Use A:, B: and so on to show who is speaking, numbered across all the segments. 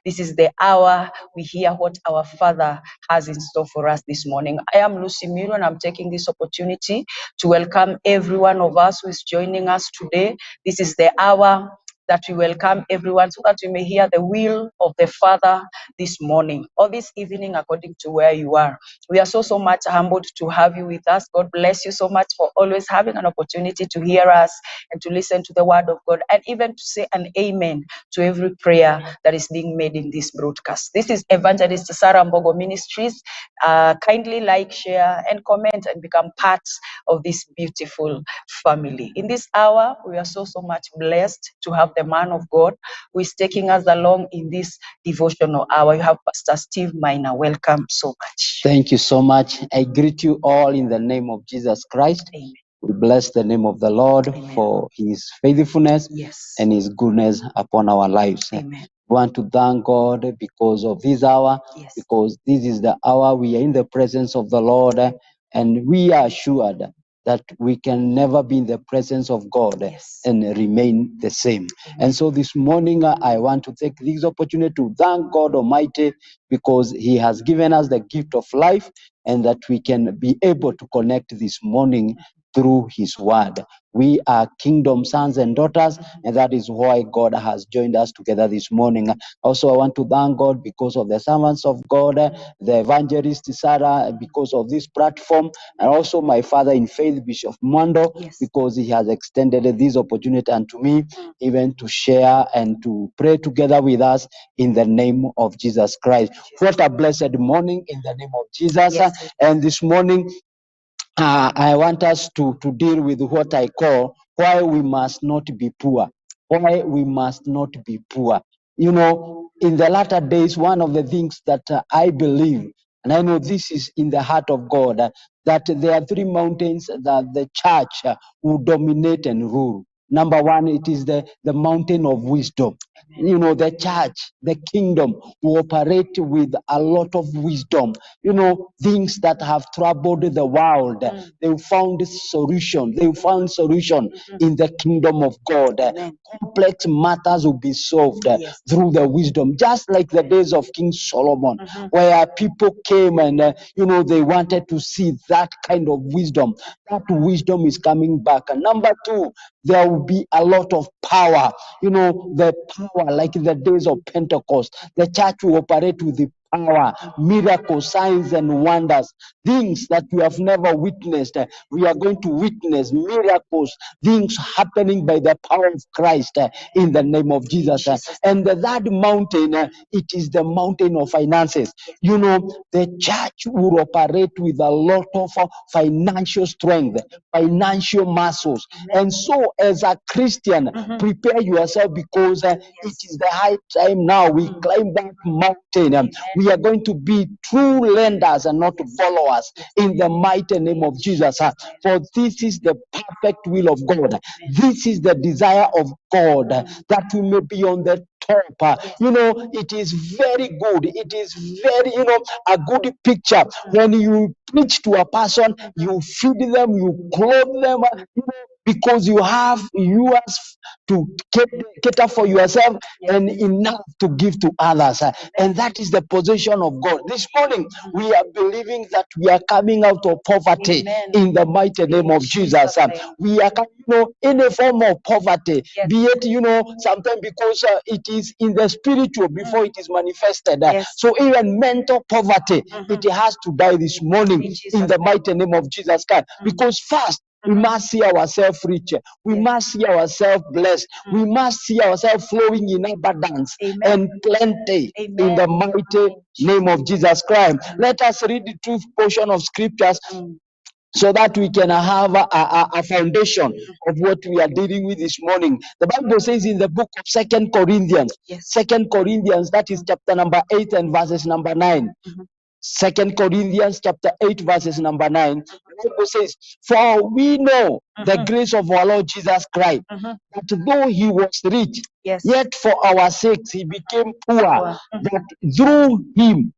A: This is the hour we hear what our Father has in store for us this morning. I am Lucy Miro, and I'm taking this opportunity to welcome every one of us who is joining us today. This is the hour that we welcome everyone so that we may hear the will of the Father this morning or this evening, according to where you are. We are so much humbled to have you with us. God bless you so much for always having an opportunity to hear us and to listen to the word of God, and even to say an amen to every prayer that is being made in this broadcast. This is Evangelist Sarah Mbogo Ministries. Kindly like, share, and comment, and become part of this beautiful family. In this hour, we are so much blessed to have the man of God who is taking us along in this devotional hour. You have Pastor Steve Maina. Welcome so much.
B: Thank you so much. I greet you all in the name of Jesus Christ.
A: Amen.
B: We bless the name of the Lord for his faithfulness and his goodness upon our lives.
A: Amen.
B: We want to thank God because of this hour, because this is the hour we are in the presence of the Lord, and we are assured that we can never be in the presence of God and remain the same. And so this morning, I want to take this opportunity to thank God Almighty, because he has given us the gift of life, and that we can be able to connect this morning through his word. We are kingdom sons and daughters, and that is why God has joined us together this morning. Also, I want to thank God because of the servants of God, the evangelist Sarah, because of this platform, and also my father in faith, Bishop Mwando, because he has extended this opportunity unto me, even to share and to pray together with us in the name of Jesus Christ. What a blessed morning in the name of Jesus. And this morning, I want us to deal with what I call why we must not be poor. Why we must not be poor. You know, in the latter days, one of the things that I believe, and I know this is in the heart of God, that there are three mountains that the church will dominate and rule. Number one, it is the mountain of wisdom. You know, the church, the kingdom will operate with a lot of wisdom. You know, things that have troubled the world, they found solution. They found solution in the kingdom of God. Complex matters will be solved through the wisdom, just like the days of King Solomon, where people came and, you know, they wanted to see that kind of wisdom. That wisdom is coming back. And number two, there will be a lot of power. You know, the power, like in the days of Pentecost, the church will operate with the power, miracles, signs, and wonders, things that we have never witnessed. We are going to witness miracles, things happening by the power of Christ in the name of Jesus. And that mountain, it is the mountain of finances. You know, the church will operate with a lot of financial strength, financial muscles. And so, as a Christian, prepare yourself, because it is the high time now we climb that mountain. We are going to be true lenders and not followers in the mighty name of Jesus. For this is the perfect will of God. This is the desire of God, that we may be on the top. You know, it is very good. It is very, you know, a good picture when you preach to a person, you feed them, you clothe them, you know, because you have yours to cater for yourself and enough to give to others. And that is the position of God. This morning, we are believing that we are coming out of poverty in the mighty name of Jesus. We are coming, you know, in a form of poverty, be it, you know, sometimes because it is in the spiritual before it is manifested. So even mental poverty, it has to die this morning in the mighty name of Jesus Christ. Because first, we must see ourselves rich. We must see ourselves blessed. We must see ourselves flowing in abundance and plenty in the mighty name of Jesus Christ. Let us read the truth portion of scriptures so that we can have a foundation of what we are dealing with this morning. The Bible says in the book of 2 Corinthians, 2 Corinthians, that is chapter number 8 and verses number 9. 2 Corinthians chapter 8 verses number 9. The Bible says, for we know the grace of our Lord Jesus Christ, that though he was rich, yet for our sakes he became poor, that through him,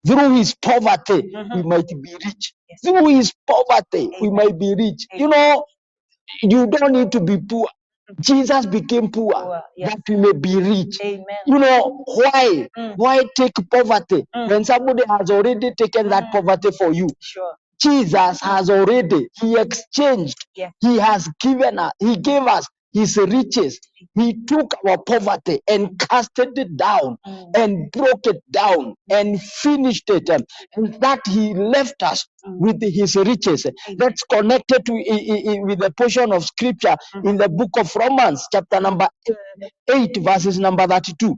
B: through his poverty, we might be rich. Through his poverty, we might be rich. You know, you don't need to be poor. Jesus became poor
A: Yes.
B: that we may be rich.
A: Amen.
B: You know why? Why take poverty when somebody has already taken that poverty for you?
A: Sure.
B: Jesus has already, he exchanged, he has given us, he gave us his riches. He took our poverty and casted it down and broke it down and finished it. And that he left us with his riches. Let's connect it with the portion of scripture in the book of Romans, chapter number 8, verses number 32.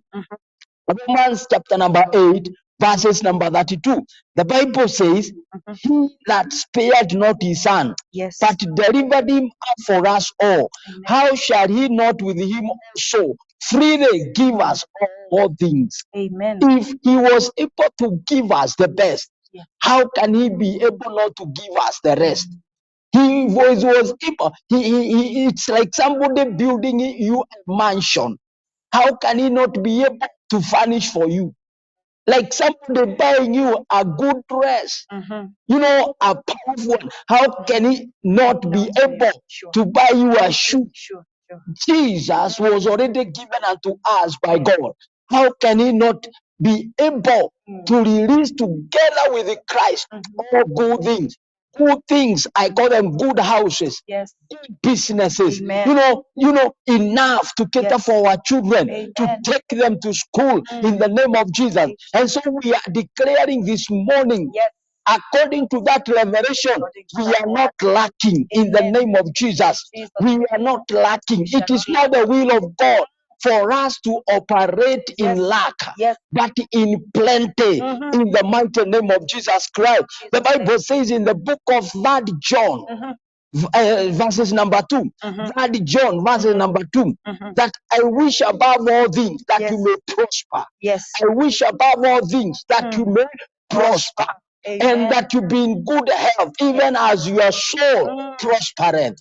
B: Romans chapter number 8, verses number 32. The Bible says, he that spared not his son, but delivered him up for us all, how shall he not with him also freely give us all things?
A: Amen.
B: If he was able to give us the best, how can he be able not to give us the rest? He was able. It's like somebody building you a mansion. How can he not be able to furnish for you? Like somebody buying you a good dress, you know, a powerful one. How can he not be able to buy you a shoe? Jesus was already given unto us by God. How can he not be able to release together with Christ all good things? Good things, I call them good houses, good businesses.
A: Amen.
B: You know, enough to cater for our children, to
A: Amen.
B: take them to school in the name of Jesus. And so we are declaring this morning, according to that revelation, we are not lacking in the name of Jesus. We are not lacking. It is not the will of God for us to operate in lack, but in plenty, in the mighty name of Jesus Christ. The Bible says in the book of 3 John, verses number 2, 3 John, verses number 2, that I wish above all things that you may prosper. I wish above all things that you may prosper. And that you be in good health, even as your soul prospereth.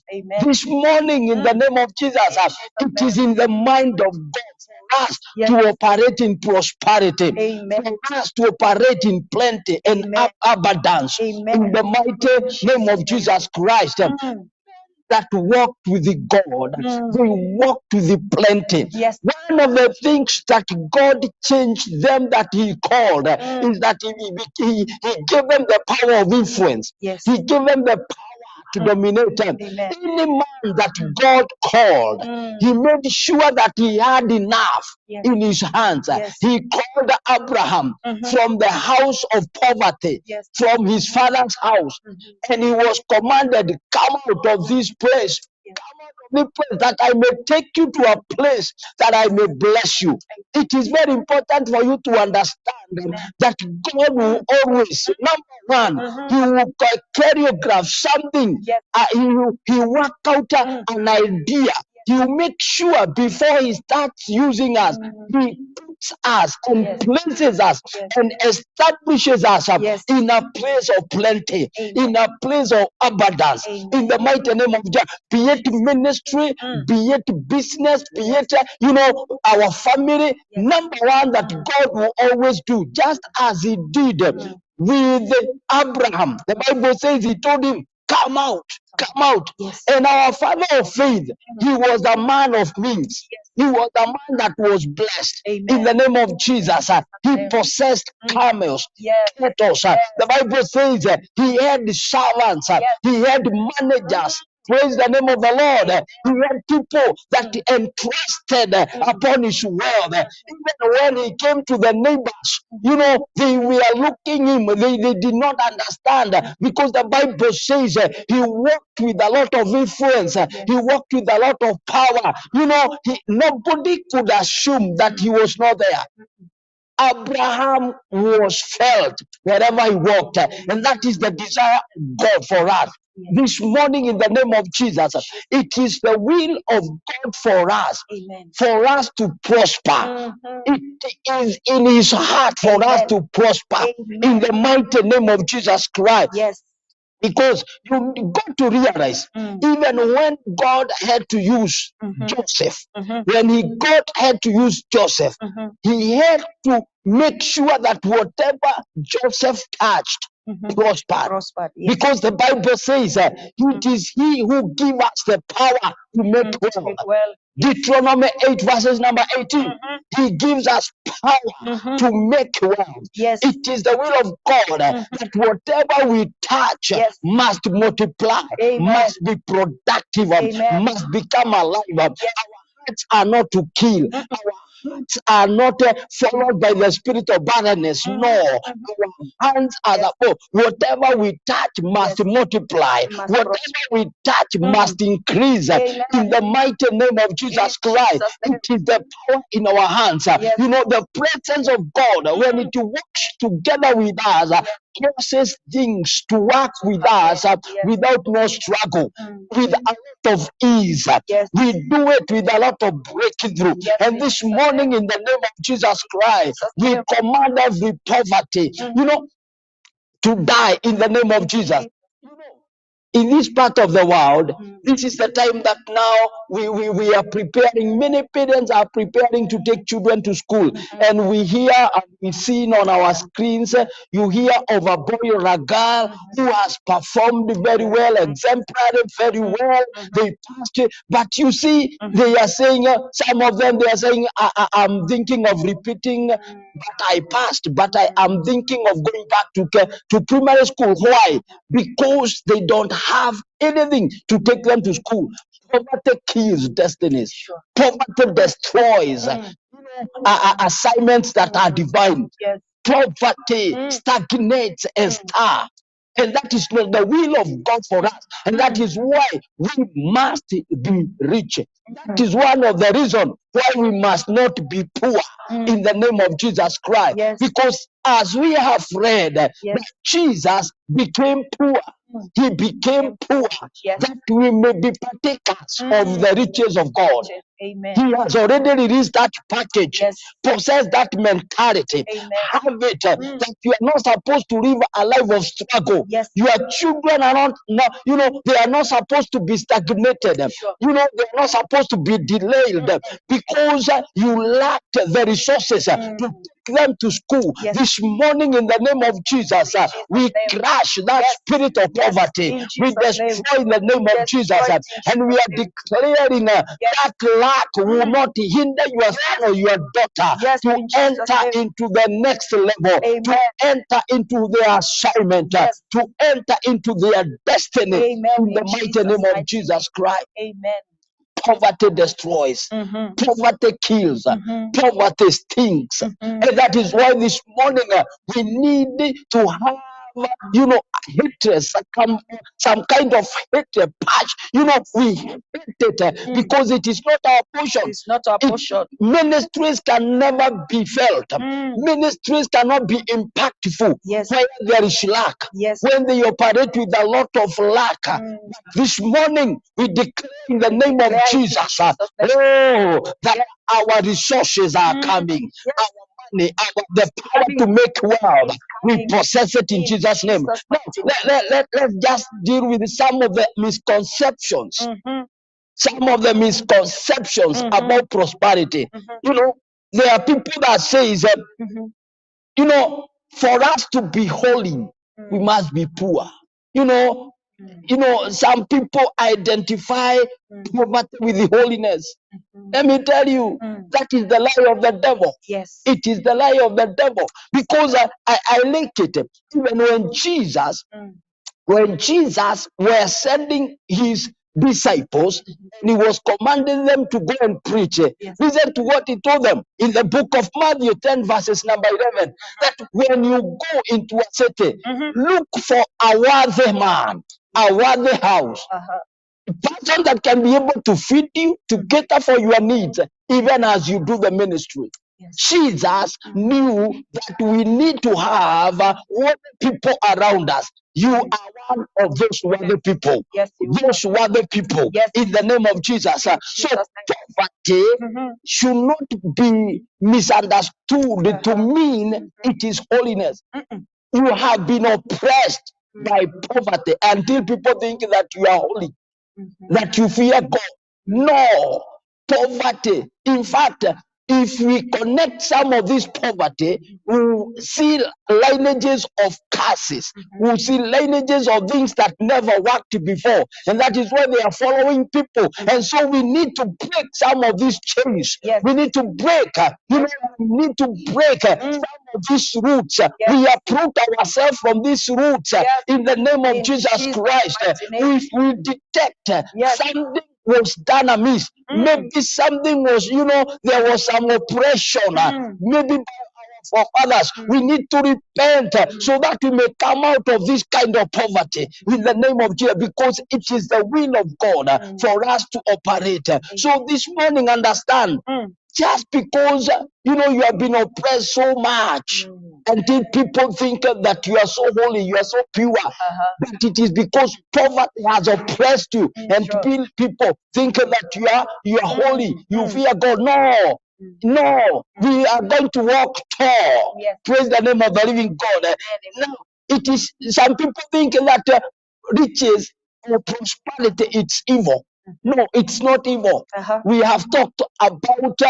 B: This morning, in the name of Jesus, it is in the mind of God for us to operate in prosperity, for us to operate in plenty and abundance. In the mighty name of Jesus Christ. That walked with the God, they walked with the plenty. One of the things that God changed them that he called is that he gave them the power of influence. He gave them the power to dominate them. Any man that God called, he made sure that he had enough in his hands. He called Abraham from the house of poverty, from his father's house, and he was commanded, come out of this place. Come out of this place that I may take you to a place that I may bless you. It is very important for you to understand that God will always, number one, he will choreograph something. He work out an idea. He will make sure before he starts using us, he puts us and places us and establishes us in a place of plenty, in a place of abundance, in the mighty name of Jesus. Be it ministry, be it business, be it, you know, our family. Number one, that God will always do, just as he did with Abraham. The Bible says he told him, come out, come out. And our father of faith, he was a man of means. He was a man that was blessed. In the name of Jesus, he possessed camels, cattle. The Bible says he had servants, he had managers. Praise the name of the Lord. He had people that entrusted upon his wealth. Even when he came to the neighbors, you know, they were looking him. They did not understand, because the Bible says he walked with a lot of influence. He walked with a lot of power. You know, nobody could assume that he was not there. Abraham was felt wherever he walked, and that is the desire of God for us. This morning, in the name of Jesus, it is the will of God for us to prosper. It is in his heart for us to prosper in the mighty name of Jesus Christ. Because you got to realize, even when God had to use Joseph, when God had to use Joseph, he had to make sure that whatever Joseph touched, prospered. Yes. Because the Bible says it is He who gives us the power to make well. Yes. Deuteronomy 8 verses number 18. He gives us power to make well. Yes. It is the will of God that whatever we touch must multiply, must be productive, must become alive. Our hearts are not to kill. Our hearts are not followed by the spirit of barrenness. No, our hands are the whatever we touch must multiply. Whatever we touch must increase. In the mighty name of Jesus Christ, it is the power in our hands. You know, the presence of God, when it works together with us, causes things to work with us without no struggle, with a lot of ease. We do it with a lot of breakthrough. And this morning, in the name of Jesus Christ, we command every poverty, you know, to die in the name of Jesus. In this part of the world, this is the time that now we are preparing, many parents are preparing to take children to school. And we hear and we see on our screens, you hear of a boy or a girl who has performed very well, exemplary, very well. They passed it. But you see, they are saying, some of them, they are saying, I'm thinking of repeating, but I passed, but I am thinking of going back to primary school. Why? Because they don't have anything to take them to school. Poverty kills destinies. Poverty destroys assignments that are divine. Poverty stagnates and starves. And that is not the will of God for us. And that is why we must be rich. That is one of the reasons why we must not be poor in the name of Jesus Christ. Because as we have read, that Jesus became poor. He became poor that we may be partakers of the riches of God. Amen. He has already released that package, possess that mentality, have it that you are not supposed to live a life of struggle. Your children are not, you know, they are not supposed to be stagnated. You know, they are not supposed to be delayed because you lack the resources to take them to school. This morning, in the name of Jesus, we crush that spirit of poverty. We destroy in the name of Jesus, and we are declaring that lack will not hinder your son or your daughter to enter into the next level, to enter into their assignment, to enter into their destiny. In the mighty name of Jesus Christ. Amen. Poverty destroys. Poverty kills. Poverty stinks. And that is why this morning we need to have, you know, hatred, some kind of hatred patch. You know, we hate it because it is not our portion. It's not our portion. Ministries can never be felt. Ministries cannot be impactful when there is lack. When they operate with a lot of lack. This morning we declare in the name of Jesus, that our resources are coming. Our money, the power to make wealth, we possess it in Jesus' name. Now, let's just deal with some of the misconceptions. Some of the misconceptions about prosperity. You know, there are people that says, you know, for us to be holy, we must be poor. You know, some people identify poverty with the holiness. Let me tell you, that is the lie of the devil. It is the lie of the devil. Because I link it. Even when Jesus was sending his disciples, and he was commanding them to go and preach. Listen to what he told them in the book of Matthew 10 verses number 11, that when you go into a city, look for a worthy man, a worthy house, a person that can be able to feed you, to cater for your needs, even as you do the ministry. Jesus knew that we need to have worthy people around us. You are one of those worthy people. Those worthy people in the name of Jesus. So poverty should not be misunderstood to mean it is holiness. You have been oppressed by poverty until people think that you are holy, that you fear God. No, poverty. In fact, if we connect some of this poverty, we will see lineages of curses. We see lineages of things that never worked before, and that is why they are following people. And so we need to break some of these chains. We need to break, we need to break some of these roots. We uproot ourselves from these roots in the name of Jesus Christ. If we detect something was done amiss, maybe something was, there was some oppression, maybe for others, we need to repent so that we may come out of this kind of poverty in the name of Jesus, because it is the will of God for us to operate. So this morning, understand, just because you have been oppressed so much until people think that you are so holy, you are so pure, but it is because poverty has oppressed you, and people think that you are holy, you fear God. No, we are going to walk tall. Praise the name of the living God. Now, it is, some people think that riches or prosperity, it's evil. No, it's not evil. We have talked about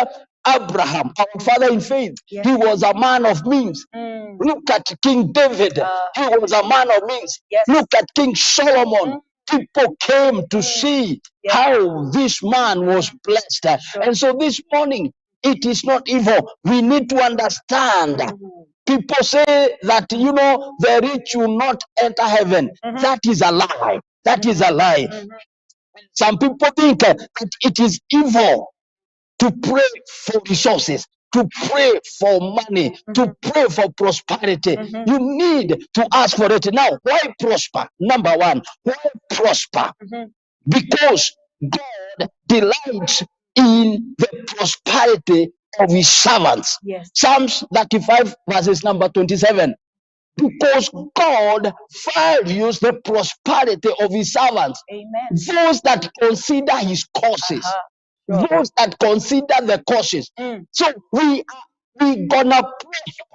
B: Abraham, our father in faith. He was a man of means. Look at King David. He was a man of means. Look at King Solomon. People came to see how this man was blessed. And so this morning, it is not evil. We need to understand. People say that, the rich will not enter heaven. That is a lie. That is a lie. Some people think that it is evil to pray for resources, to pray for money, to pray for prosperity. You need to ask for it. Now, why prosper? Number one, why prosper? Because God delights in the prosperity of his servants. Psalms 35 verses number 27. Because God values the prosperity of his servants. Those that consider his causes. Those that consider the causes. So we gonna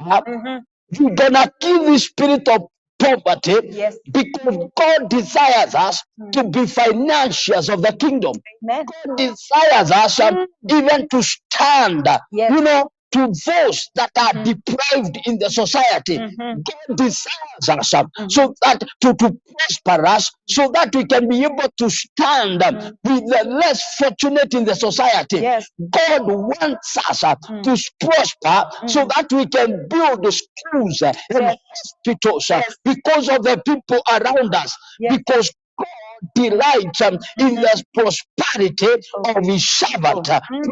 B: prosper. We're gonna kill the spirit of poverty, because God desires us to be financiers of the kingdom. God desires us even to stand, to those that are deprived in the society. God desires us so that to prosper us, so that we can be able to stand with the less fortunate in the society. God wants us to prosper so that we can build the schools and hospitals because of the people around us. Because God delights in the prosperity of his servant.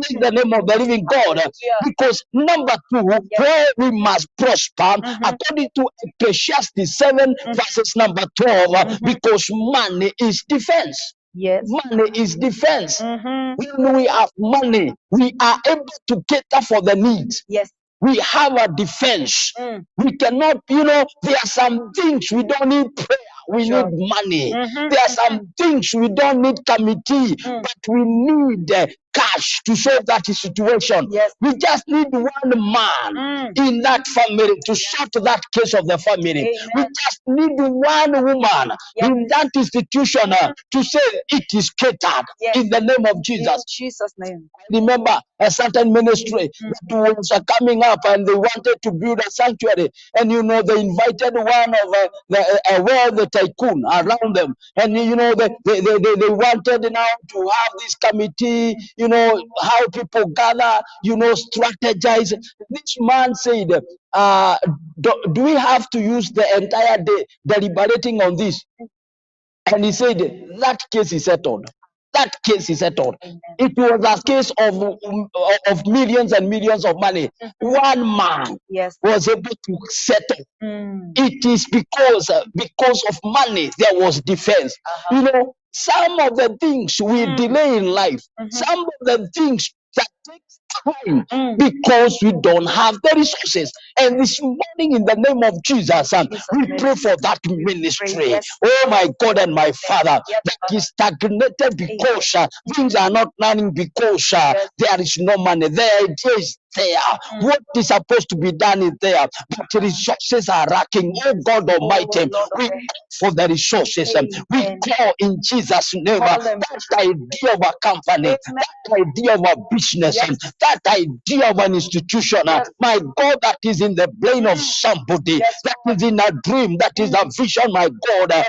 B: In the name of the living God. Because number two, where we must prosper, according to Ecclesiastes 7 verses number 12, because money is defense. Money is defense. When we have money, we are able to cater for the needs. We have a defense. We cannot, there are some things we don't need prayer. We need money. There are some things we don't need committee, but we need cash to solve that situation. We just need one man in that family to sort that case of the family. We just need one woman in that institution to say it is catered in the name of Jesus.
A: In Jesus' name.
B: Remember a certain ministry that was coming up, and they wanted to build a sanctuary, and they invited one of the wealthy tycoon around them, and they wanted now to have this committee, how people gather, strategize. This man said, do we have to use the entire day deliberating on this? And he said that case is settled. That case is settled. It was a case of millions and millions of money. One man was able to settle. It is because of money there was defense. Some of the things we delay in life, some of the things that takes time because we don't have the resources. And this morning, in the name of Jesus, we pray for that ministry. Oh my God and my Father, that is stagnated because things are not running, because there is no money. The idea is there. What is supposed to be done is there, but resources are lacking. Oh God Almighty, we call for the resources. We call in Jesus' name that idea of a company, that idea of a business, that idea of an institution, my God, that is in the brain of somebody, that is in a dream, that is a vision, my God, my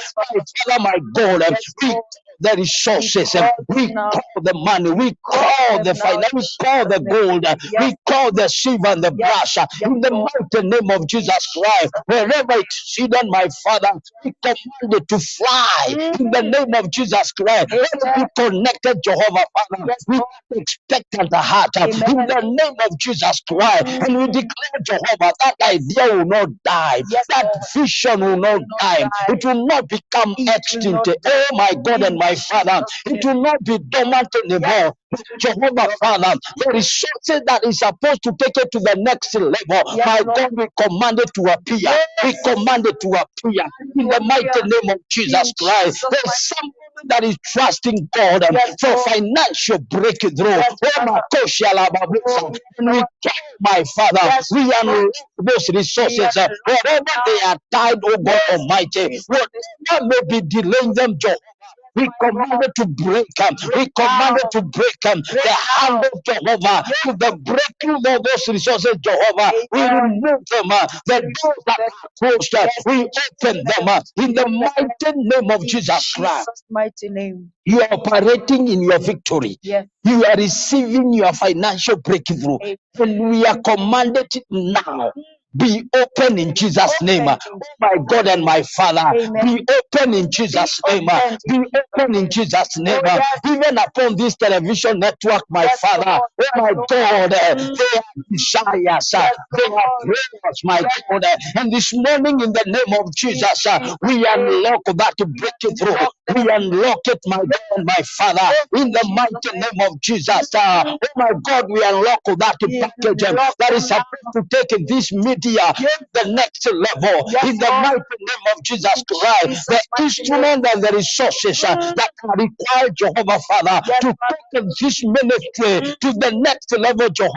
B: Father, my God, we call the resources, we call the money, we call the finance, we call the gold, we call the silver and the brass, in the mighty name of Jesus Christ. Wherever it's hidden, my Father, we command it to fly in the name of Jesus Christ. Let it be connected, Jehovah Father, with expectant heart in the name of Jesus Christ. And we declare, Jehovah, that idea will not die, that vision will not die, it will not become extinct. Oh my God and my Father, it will not be dormant anymore. Jehovah Father, the resources that is supposed to take it to the next level, my God, we command it to appear. We command it to appear in the mighty name of Jesus Christ. There's somebody that is trusting God for financial breakthrough. And we tell my Father, we unlock those resources wherever they are tied, oh God Almighty, whatever may be delaying them, Jehovah. We command it to break. We command it to break the hand of Jehovah to the breakthrough of those resources, Jehovah. We remove them. The doors that are closed, we open them in the mighty name of Jesus Christ.
A: Mighty name.
B: You are operating in your victory.
A: Yes.
B: You are receiving your financial breakthrough. And we are commanded now. Be open in Jesus' name. Oh my God and my Father.
A: Amen.
B: Be open in Jesus' name. Be open in Jesus' name. Even upon this television network, my Father. Oh my God. They are desires. They are prayers, my God. And this morning, in the name of Jesus, we unlock that breakthrough. We unlock it, my God and my Father, in the mighty name of Jesus. Oh my God, we unlock that package that is supposed to take this media the next level in the mighty name of Jesus Christ. The instrument and the resources that are required, Jehovah Father, to take this ministry to the next level, Jehovah.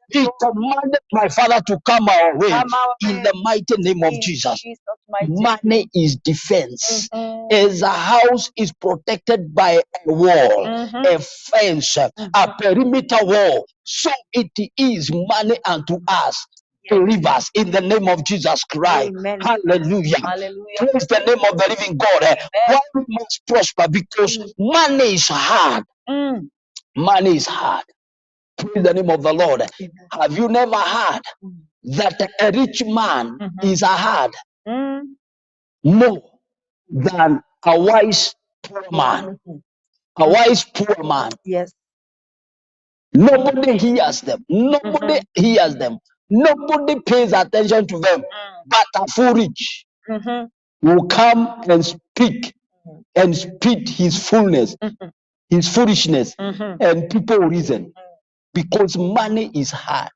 B: He commanded my Father to come our way in the mighty name of Jesus. Money is defense. As a house is protected by a wall, a fence, a perimeter wall, so it is money unto us. Believers in the name of Jesus Christ.
A: Amen.
B: Hallelujah.
A: Hallelujah.
B: Praise the name of the living God. Why we must prosper? Because money is hard. Money is hard. Praise the name of the Lord.
A: Amen.
B: Have you never heard that a rich man is hard more than a wise poor man? A wise poor man.
A: Yes.
B: Nobody hears them. Nobody hears them. Nobody pays attention to them. But a fool rich will come and speak and speak his fullness, his foolishness, and people will reason because money is hard.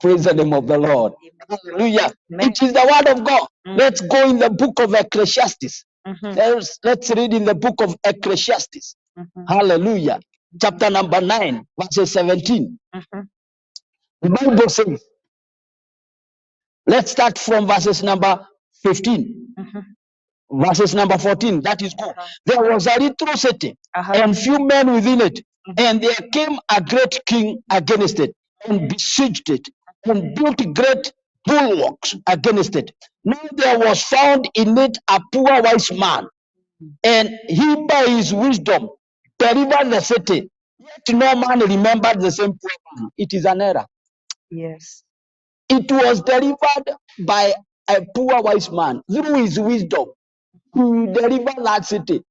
B: Praise the name of the Lord. Hallelujah. It is the word of God. Let's go in the book of Ecclesiastes. Let's read in the book of Ecclesiastes. Hallelujah. Chapter number 9, verses 17. The Bible says, let's start from verses number 15. Verses number 14. That is good. There was a little city and few men within it. And there came a great king against it and besieged it and built great bulwarks against it. Now there was found in it a poor wise man, and he by his wisdom delivered the city. Yet no man remembered the same poor man. It is an error.
A: Yes.
B: It was delivered by a poor wise man through his wisdom. He delivered that city.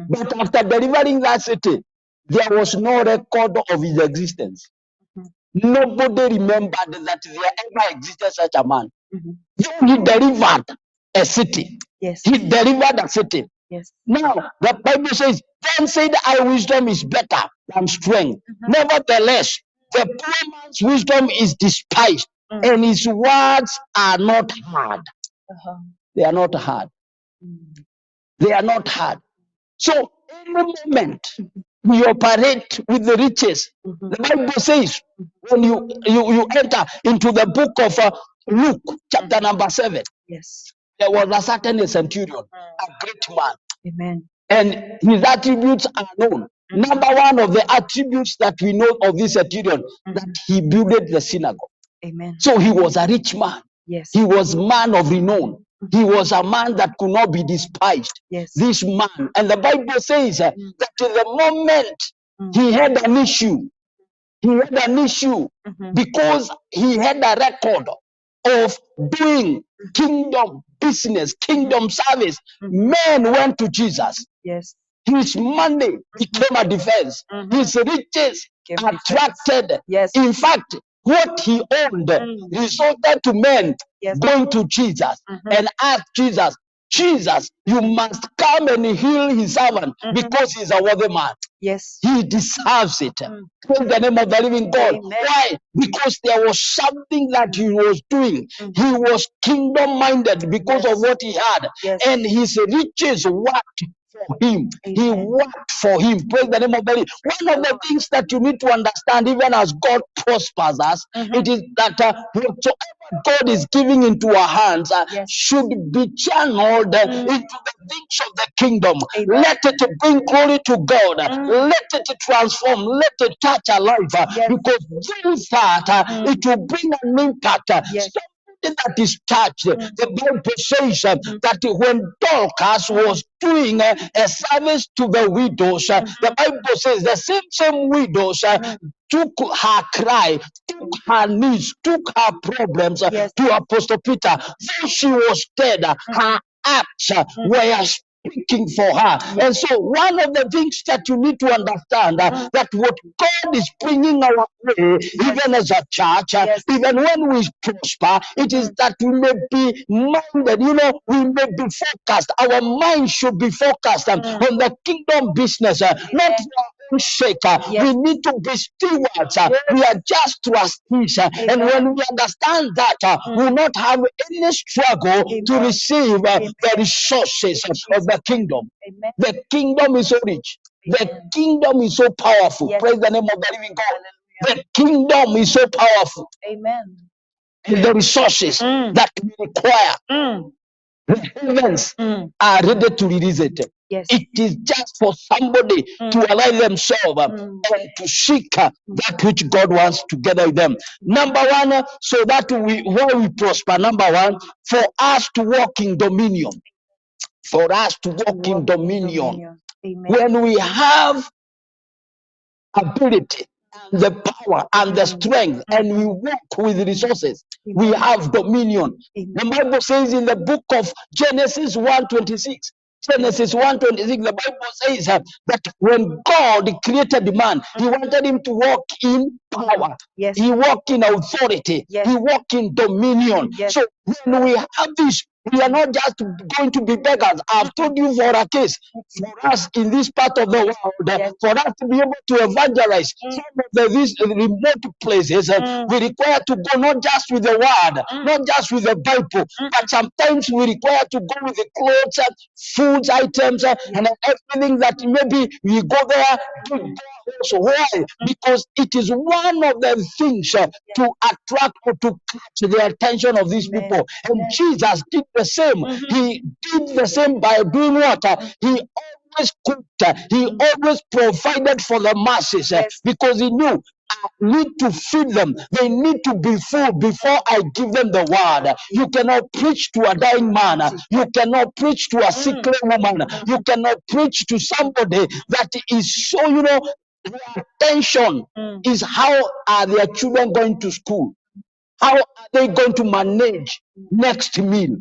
B: But after delivering that city, there was no record of his existence. Nobody remembered that there ever existed such a man. He delivered a city.
A: Yes.
B: He delivered a city.
A: Yes.
B: Now, the Bible says, then said I, wisdom is better than strength. Nevertheless, the poor man's wisdom is despised, and his words are not hard. They are not hard. They are not hard. So, any moment we operate with the riches. The Bible says when you enter into the book of Luke, chapter number 7, there was a certain centurion, a great man.
A: Amen.
B: And his attributes are known. Number one of the attributes that we know of this centurion, that he builded the synagogue.
A: Amen.
B: So he was a rich man.
A: Yes.
B: He was man of renown. He was a man that could not be despised.
A: Yes.
B: This man. And the Bible says that in the moment he had an issue, because he had a record of doing kingdom business, kingdom service. Men went to Jesus.
A: Yes.
B: His money became a defense. His riches attracted.
A: Yes.
B: In fact, what he owned resulted to men going to Jesus and ask Jesus, Jesus, you must come and heal his servant because he's a worthy man.
A: Yes.
B: He deserves it. Praise the name of the living God.
A: Amen.
B: Why? Because there was something that he was doing. He was kingdom minded because of what he had. And his riches worked for him. He worked for him. Praise the name of the Lord. One of the things that you need to understand, even as God prospers us, it is that whatsoever God is giving into our hands should be channeled into the things of the kingdom. Let it bring glory to God. Let it transform. Let it touch our life. Because through that, it will bring an impact. That is touched. The Bible says that when Dorcas was doing a service to the widows, the Bible says the same widows took her cry, took her needs, took her problems to Apostle Peter. Though she was dead, her acts were speaking for her. And so one of the things that you need to understand, that what God is bringing our way, even as a church, even when we prosper, it is that we may be minded, we may be focused. Our mind should be focused on the kingdom business, not for our own sake. We need to be stewards. We are just trustees. And when we understand that, we will not have any struggle to receive the resources of the kingdom. The kingdom is so rich. The kingdom is so powerful. Praise the name of the living God. The kingdom is so powerful.
A: Amen.
B: And the resources that we require, the heavens are ready to release it. It is just for somebody to align themselves and to seek that which God wants together with them. Number one, so that when we prosper, number one, for us to walk in dominion. For us to walk in dominion. When we have ability, and the power and the strength, and we walk with resources, we have dominion. The Bible says in the book of Genesis 1:26, the Bible says that when God created man, he wanted him to walk in power. He walked in authority. He walked in dominion. So when we have this, we are not just going to be beggars. I've told you for a case, for us in this part of the world, for us to be able to evangelize some of these remote places, we require to go not just with the word, not just with the Bible, but sometimes we require to go with the clothes, foods, items, and everything that maybe we go there to go also. Why? Because it is one of the things to attract or to catch the attention of these people. And Jesus did the same. He did the same by doing what? He always cooked. He always provided for the masses because he knew I need to feed them. They need to be full before I give them the word. You cannot preach to a dying man. You cannot preach to a sickly woman. You cannot preach to somebody that is so, their attention is how are their children going to school? How are they going to manage next meal?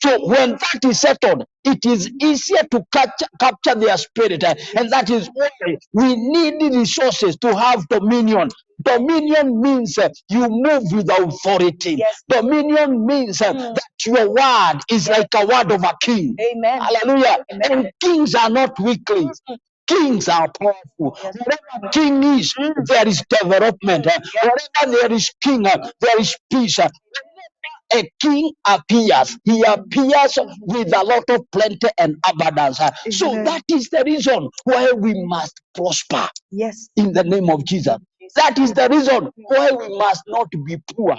B: So when that is settled, it is easier to capture their spirit. And that is why we need the resources to have dominion. Dominion means you move with authority. Dominion means that your word is like a word of a king.
A: Amen.
B: Hallelujah. And kings are not weaklings. Kings are powerful. Wherever king is, there is development. Wherever there is king, there is peace. Wherever a king appears, he appears with a lot of plenty and abundance. So that is the reason why we must prosper.
A: Yes.
B: In the name of Jesus. That is the reason why we must not be poor.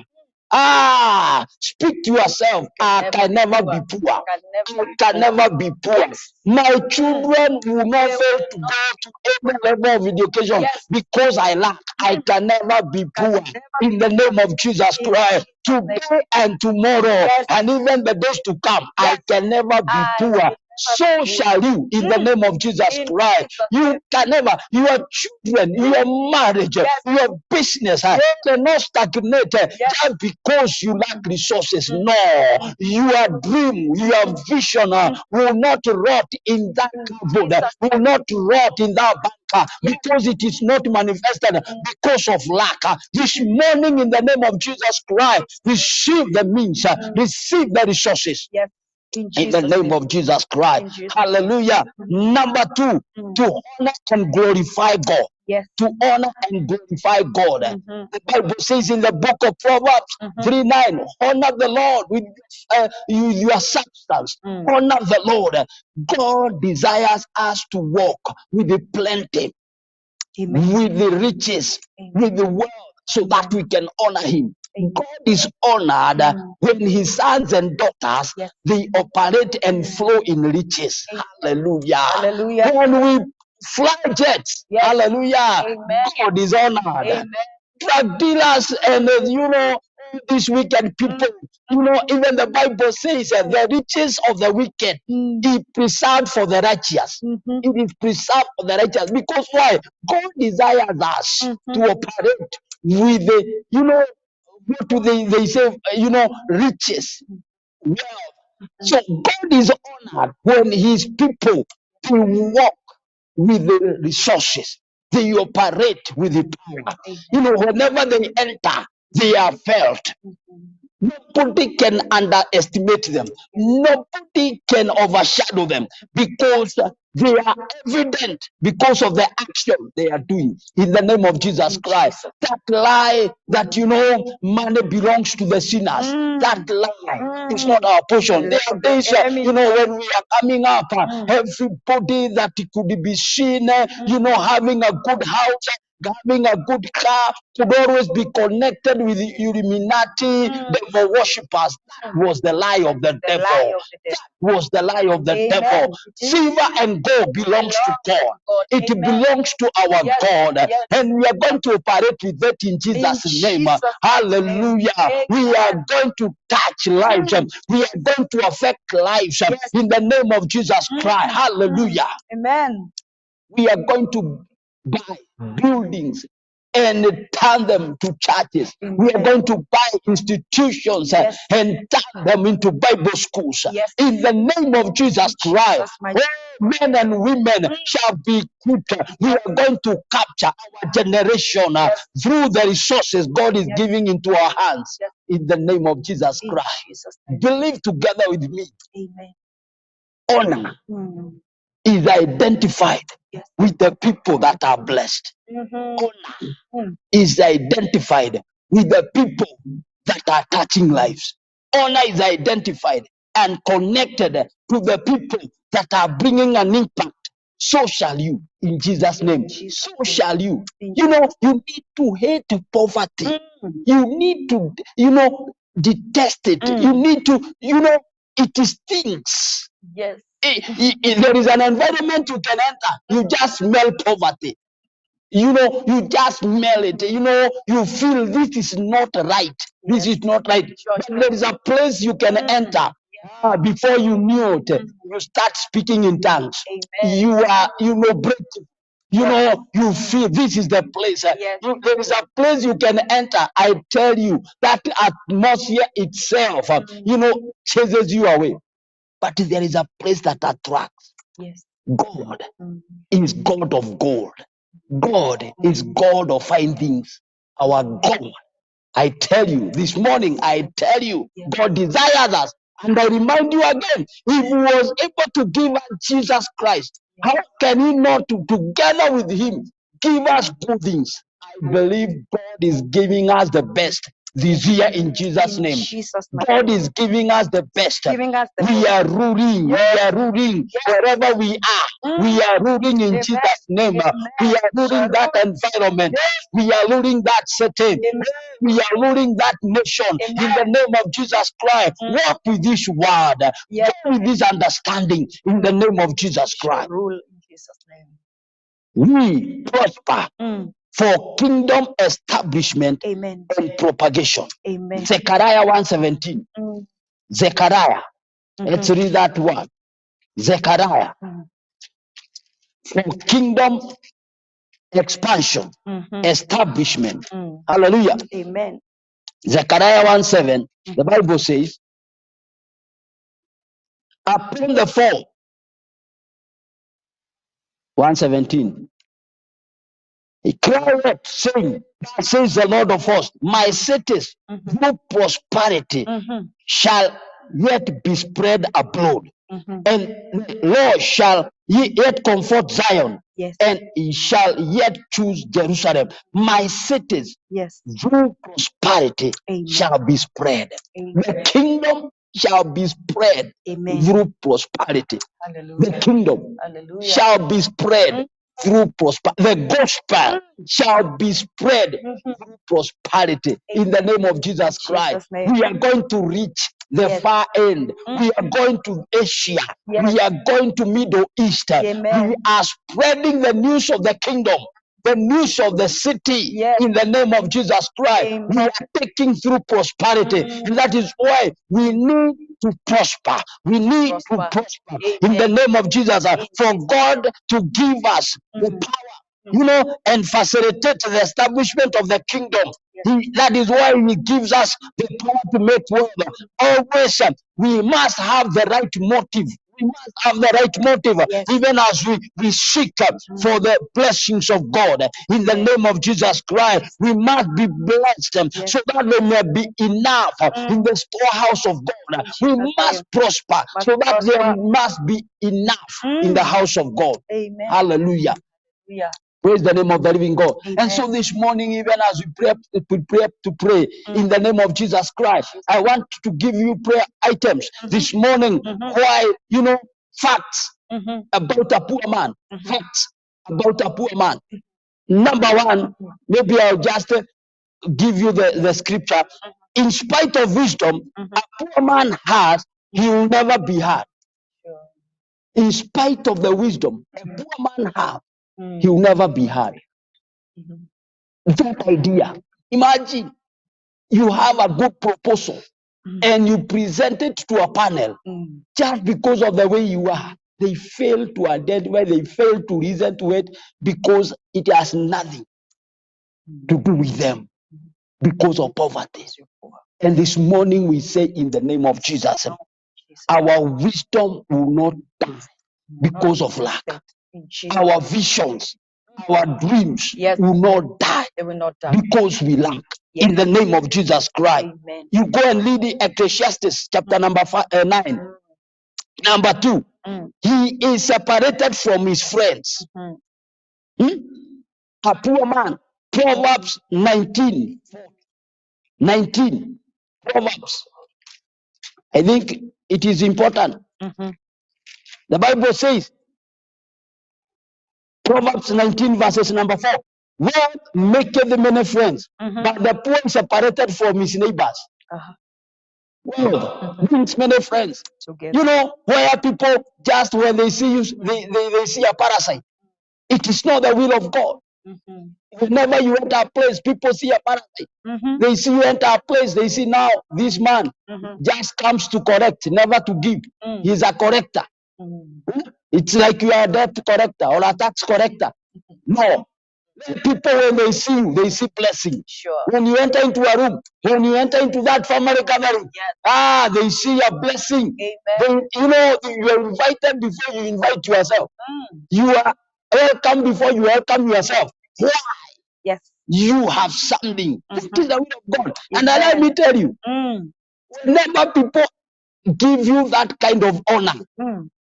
B: Speak to yourself. I can never be poor. I can never be poor. My children will not fail to go to every level of education because I lack. I can never be poor. In the name of Jesus Christ. Today and tomorrow and even the days to come, I can never be poor. So shall you in the name of Jesus Christ. You can never, your children, your marriage, your business cannot stagnate just because you lack resources. No, your dream, your vision will not rot in that cupboard, will not rot in that bank because it is not manifested because of lack. This morning, in the name of Jesus Christ, receive the means, receive the resources.
A: Yes.
B: In the name of Jesus Christ. Hallelujah. Number 2, to honor and glorify God.
A: Yes.
B: To honor and glorify God. The Bible says in the book of Proverbs 3:9, honor the Lord with your substance. Honor the Lord. God desires us to walk with the plenty, with the riches, with the wealth, so that we can honor Him. God is honored when His sons and daughters they operate and flow in riches. Hallelujah.
A: Hallelujah.
B: When we fly jets, hallelujah, God is honored.
A: Amen.
B: Drug dealers and these wicked people, even the Bible says that the riches of the wicked is preserved for the righteous. It is preserved for the righteous because why? God desires us to operate with the what do they say? Riches, wealth. So God is honored when His people they walk with the resources. They operate with the power. Whenever they enter, they are felt. Nobody can underestimate them. Nobody can overshadow them because they are evident because of the action they are doing in the name of Jesus Christ. That lie that money belongs to the sinners. That lie is not our portion. There are days when we are coming up, everybody that could be seen, having a good house, having a good car, could always be connected with the Illuminati, devil worshippers. That was the lie of the devil. That was the lie of the devil. Silver and gold belongs to God. It belongs to our God. And we are going to operate with it in Jesus' name. Hallelujah. We are going to touch lives. We are going to affect lives in the name of Jesus Christ. Hallelujah.
A: Amen.
B: We are going to buy buildings and turn them to churches. We are going to buy institutions and turn them into Bible schools. In the name of Jesus Christ, all men and women shall be equipped. We are going to capture our generation through the resources God is giving into our hands. In the name of Jesus Christ. Believe together with me. Honor is identified with the people that are blessed. Honor is identified with the people that are touching lives. Honor is identified and connected to the people that are bringing an impact. So shall you, in Jesus' name. So shall you. You need to hate poverty. You need to, detest it. You need to, it stinks.
A: Yes.
B: There is an environment you can enter, you just smell poverty. You just smell it. You feel this is not right. This is not right. But there is a place you can enter. Before you knew it, you start speaking in tongues. You are, breathing. You feel this is the place. There is a place you can enter. I tell you, that atmosphere itself, chases you away. But there is a place that attracts. God is God of gold. God is God of fine things. Our God. I tell you, this morning, God desires us. And I remind you again, if He was able to give us Jesus Christ, how can He not, together with Him, give us good things? I believe God is giving us the best. this year in Jesus' name. God is giving us the best. We are ruling. We are ruling wherever we are. We are ruling in Jesus' name. We are ruling that environment. We are ruling that setting. We are ruling that nation in the name of Jesus Christ. Walk with this word. Walk with this understanding in the name of Jesus Christ.
A: Rule in Jesus' name.
B: We prosper for kingdom establishment
A: Amen.
B: and propagation.
A: Amen.
B: Zechariah 1:17. Zechariah. Let's read that one. Zechariah. For kingdom expansion, establishment. Hallelujah.
A: Amen.
B: Zechariah 1:7. The Bible says, upon the fall. 1:17. He cried out, saying, "Thus says the Lord of hosts, my cities through prosperity shall yet be spread abroad, and the Lord shall yet comfort Zion, and he shall yet choose Jerusalem. My cities through prosperity shall be spread. The kingdom shall be spread through prosperity. The kingdom shall be spread through prosperity. The gospel shall be spread through prosperity in the name of Jesus Christ. We are going to reach the far end. We are going to Asia. We are going to Middle East. We are spreading the news of the kingdom, the news of the city in the name of Jesus Christ. We are taking through prosperity, and that is why we need to prosper. We need to prosper in the name of Jesus, for God to give us the power, and facilitate the establishment of the kingdom. That is why he gives us the power to make wealth. Always, we must have the right motive. We must have the right motive, even as we seek for the blessings of God in the name of Jesus Christ. We must be blessed so that there may be enough in the storehouse of God. We must prosper so that there must be enough in the house of God.
A: Amen.
B: Hallelujah. Praise the name of the living God. Amen. And so this morning, even as we prepare to pray in the name of Jesus Christ, I want to give you prayer items this morning. Why, facts about a poor man. Facts about a poor man. Number one, maybe I'll just give you the scripture. In spite of wisdom, a poor man has, he will never be had. In spite of the wisdom a poor man has, he will never be had. That idea. Imagine you have a good proposal and you present it to a panel. Just because of the way you are, they fail to identify, they fail to reason to it because it has nothing to do with them because of poverty. And this morning we say in the name of Jesus, our wisdom will not die because of lack. Our visions, our dreams will not die.
A: They will not die
B: because we lack. In the name of Jesus Christ.
A: Amen.
B: You go and read the Ecclesiastes chapter number 9. Number 2. He is separated from his friends. A poor man. Proverbs 19. Proverbs. I think it is important. The Bible says, Proverbs 19 verses number 4. Wealth maketh many friends, but the poor is separated from his neighbors. Wealth brings many friends. Where people just when they see you, they see a parasite. It is not the will of God. Whenever you enter a place, people see a parasite. They see you enter a place, they see now this man just comes to correct, never to give. He's a corrector. It's like you are a debt corrector or a tax corrector. No. People, when they see you, they see blessing. When you enter into a room, when you enter into that family gathering, they see a blessing. You are invited before you invite yourself. You are welcome before you welcome yourself. Why?
A: Yes.
B: You have something. That is the will of God. And let me tell you, whenever people give you that kind of honor,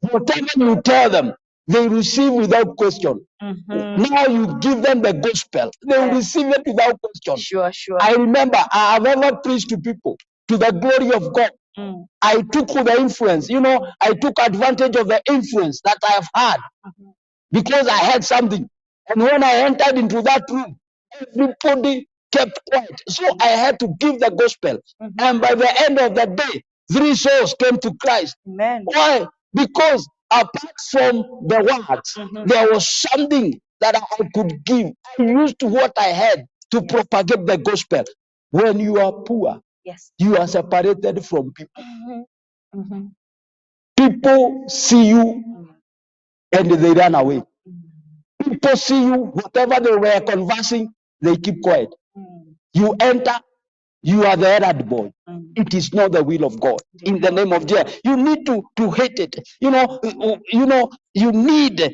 B: whatever you tell them, they receive without question. Now you give them the gospel, they will receive it without question.
A: Sure.
B: I remember I have ever preached to people to the glory of God. I took the influence, I took advantage of the influence that I have had because I had something. And when I entered into that room, everybody kept quiet. So I had to give the gospel. And by the end of the day, 3 souls came to Christ.
A: Amen.
B: Why? Because apart from the words, there was something that I could give. I used what I had to propagate the gospel. When you are poor, you are separated from people. People see you and they run away. People see you, whatever they were conversing, they keep quiet. You enter, you are the errand boy. It is not the will of God. In the name of Jesus, you need to hate it. You need to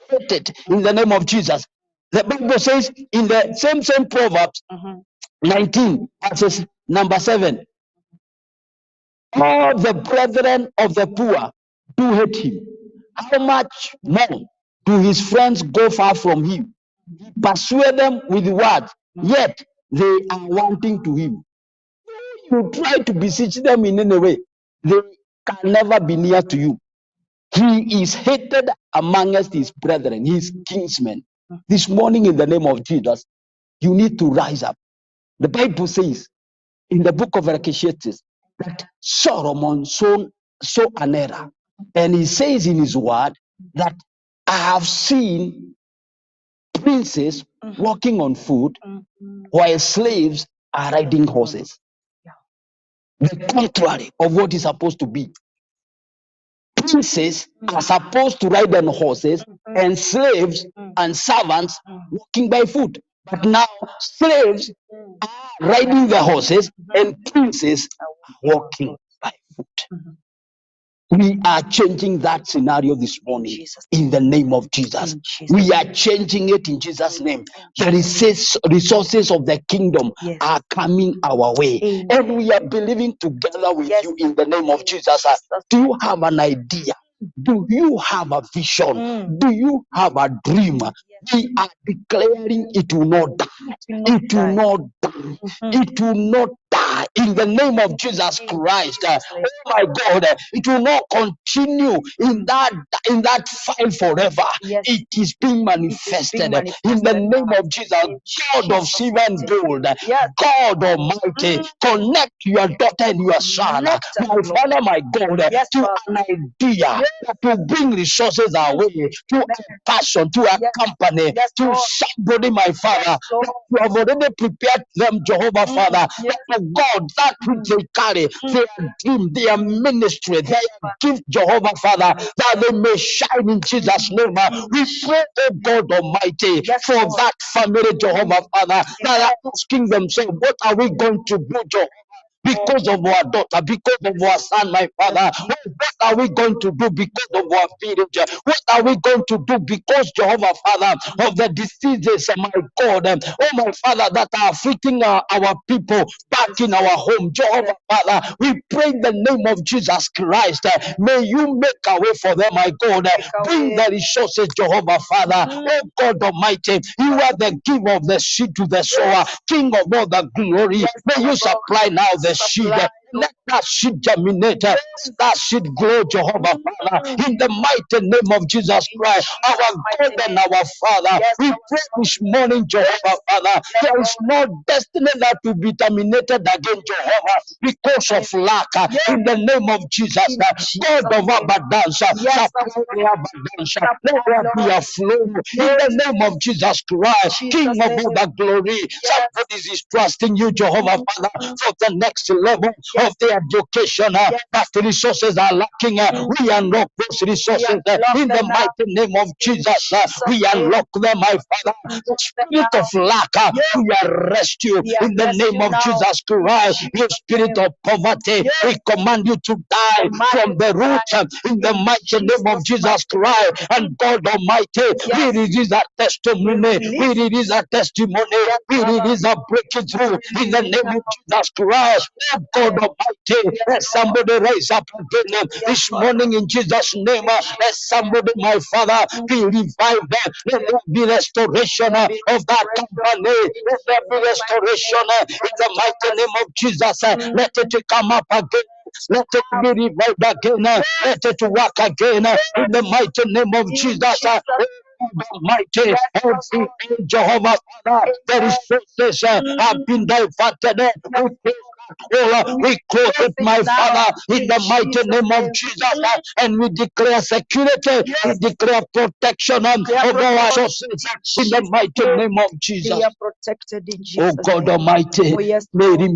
B: hate it in the name of Jesus. The Bible says in the same Proverbs 19, verses number 7. All the brethren of the poor do hate him. How much more do his friends go far from him? Persuade them with words, yet they are wanting to him. You try to beseech them in any way, they can never be near to you. He is hated amongst his brethren, his kinsmen. This morning, in the name of Jesus, you need to rise up. The Bible says in the book of Ecclesiastes that Solomon saw an error. And he says in his word that I have seen princes walking on foot while slaves are riding horses. The contrary of what is supposed to be. Princes are supposed to ride on horses and slaves and servants walking by foot. But now slaves are riding the horses and princes are walking by foot. We are changing that scenario this morning in the name of Jesus. We are changing it in Jesus' name. The resources of the kingdom are coming our way. And we are believing together with you in the name of Jesus. Do you have an idea? Do you have a vision? Do you have a dream? We are declaring it will not die. It will not die. It will not die in the name of Jesus Christ. Oh my God, it will not continue in that file forever. It is being manifested in the name of Jesus. God of silver and gold, God Almighty, connect your daughter and your son, my Father, my God, to an idea that will bring resources our way, to a passion, to a company, to somebody, my Father, that you have already prepared them, Jehovah Father, that God, that which they carry, their dream, their ministry, their gift, Jehovah Father, that they may shine in Jesus' name. We pray, oh God Almighty, for that family, Jehovah Father, that are asking themselves, what are we going to do, Jehovah? Because of our daughter, because of our son, my Father. What are we going to do because of our village? What are we going to do because, Jehovah Father, of the diseases, my God, oh my Father, that are afflicting our people back in our home, Jehovah Father? We pray in the name of Jesus Christ. May you make a way for them, my God. Bring the resources, Jehovah Father. Oh God Almighty, you are the giver of the seed to the sower, King of all the glory. May you supply now the seed. Let that seed germinate. Let that seed grow, Jehovah Father, in the mighty name of Jesus Christ, our God and our Father. We pray this morning, Jehovah Father, there is no destiny that will be terminated again, Jehovah, because of lack. In the name of Jesus, God of abundance, let there be a flow. In the name of Jesus Christ, King of all the glory. Somebody is trusting you, Jehovah Father, for the next level of their education, but the resources are lacking. We unlock those resources in the mighty name of Jesus. We unlock them, my Father. The spirit of lack, we arrest you in the name of Jesus Christ. You spirit of poverty, we command you to die from the root in the mighty name of Jesus Christ. And God Almighty, we release a testimony, we release a testimony, we release a breakthrough in the name of Jesus Christ. Oh God Almighty, let somebody raise up again this morning in Jesus' name. Let somebody, my Father, be revived. Let there be restoration of that company. Let there be restoration in the mighty name of Jesus. Let it come up again. Let it be revived again. Let it work again in the mighty name of Jesus. Mighty, every Jehovah Father, the resources have been diverted. We close it, my Father, in the mighty name of Jesus, and we declare security, we declare protection of our resources in the mighty name of Jesus.
A: They are protected in
B: Oh
A: Jesus'
B: God
A: name.
B: Almighty,
A: Oh, yes,
B: may remember